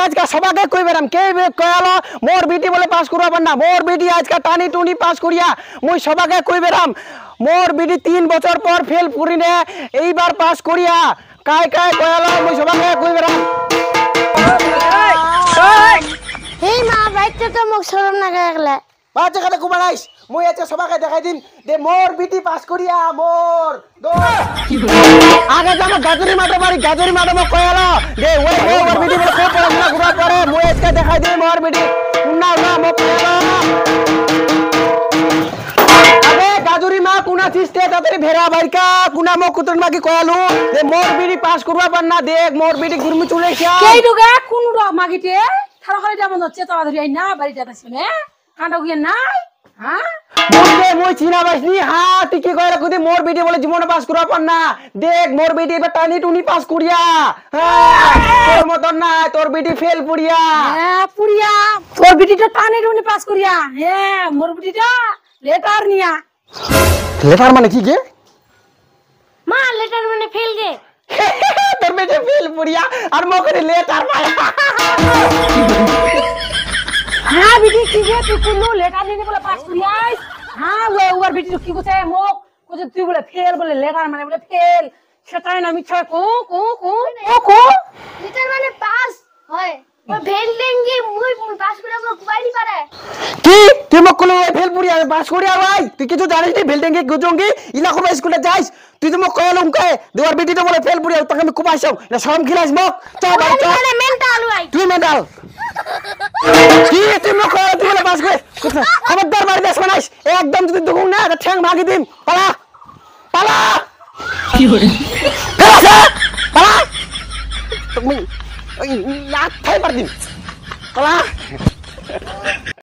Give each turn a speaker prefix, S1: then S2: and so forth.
S1: আজকে সবাকে কই বেরাম কে কয়ালো মোর বিটি বলে পাস করবা না মোর বিটি আজকে টানি টুনি পাস করিয়া মুই সবাকে কই বেরাম মোর বিটি 3 বছর পর ফেল পুরিনে এইবার পাস করিয়া কাই কাই কয়ালো মুই সবাকে কই বেরাম
S2: এই মা বাইতে তো মোক শরম না গেলে
S1: বাচ্চা কালে কুমারাইস মুই আজকে সবাকে দেখাই দিন দে মোর বিটি পাস করিয়া মোর আগে যাবো গাজরি মাঠে মোক কয়ালো দে ওই মোর বিটি বলে খুব পড়াশোনা করার পরে মুই আজকে দেখাই দিই মোর বিটি কুন্না না মোক কয়ালো আগে গাজরি মা কুনা চিস্তে তাড়াতাড়ি ভেরা বাইকা কুনা মোক কুতুন মাকি কয়ালো দে মোর বিটি পাস করবা পার না দেখ মোর বিটি গুরমি চুলেছা
S3: কেই দুগা কোন র মাগিতে থারা করে যাব নচ্ছে তো ধরি আই না বাড়িতে আসনে কাঁটা গিয়ে নাই হ্যাঁ
S1: বলবে মই চিনা বাসনি হ্যাঁ তুই কি কইরা কইতে মোর বিটি বলে জীবনে পাস করবা পার না দেখ মোর বিটি এবার টানি টুনি পাস করিয়া হ্যাঁ তোর মতন না তোর বিটি ফেল পুরিয়া
S3: হ্যাঁ পুরিয়া তোর বিটিটা টানে টুনে পাস করিয়া হ্যাঁ মোর বিটিটা লেটার নিয়া
S1: লেটার মানে কি গে
S2: মা লেটার মানে ফেল গে
S1: তোর বিটি ফেল পুরিয়া আর মকরে লেটার পায়
S3: হ্যাঁ বিটি কি যে তুই কোন লেটার নিয়ে বলে পাস করিয়া হ্যাঁ ওর বিটি কি কইছে মোক কইছে তুই বলে ফেল বলে লেটার মানে বলে ফেল সেটাই না মিছা কো
S2: লেটার মানে পাস হয় ও ফেল দেंगे মুই পাস করে আমরা কুবাইনি পারে
S1: কি তুই মক কইলো ফেল পুরিয়া পাস করিয়া ভাই তুই কিছু জানিস নি ফেল দেंगे গুজঙ্গি ইলা কোন স্কুলে যাইস তুই তো মক কইলো উমকে দেওয়ার বিটি তো বলে ফেল পুরিয়া তোকে আমি কুবাইছাও না শরম খিলাস মক চল ভাই চল
S2: মানে মেন্টাল ভাই
S1: তুই মেন্টাল কি তুই মক কইলো তুই বলে পাস করে খবরদার বাড়ি দেশ বানাইস একদম যদি দুগুন না ঠ্যাং ভাগি দিম পালা কি হরে পালা তুমি ওই নাক ফাই পার দিম পালা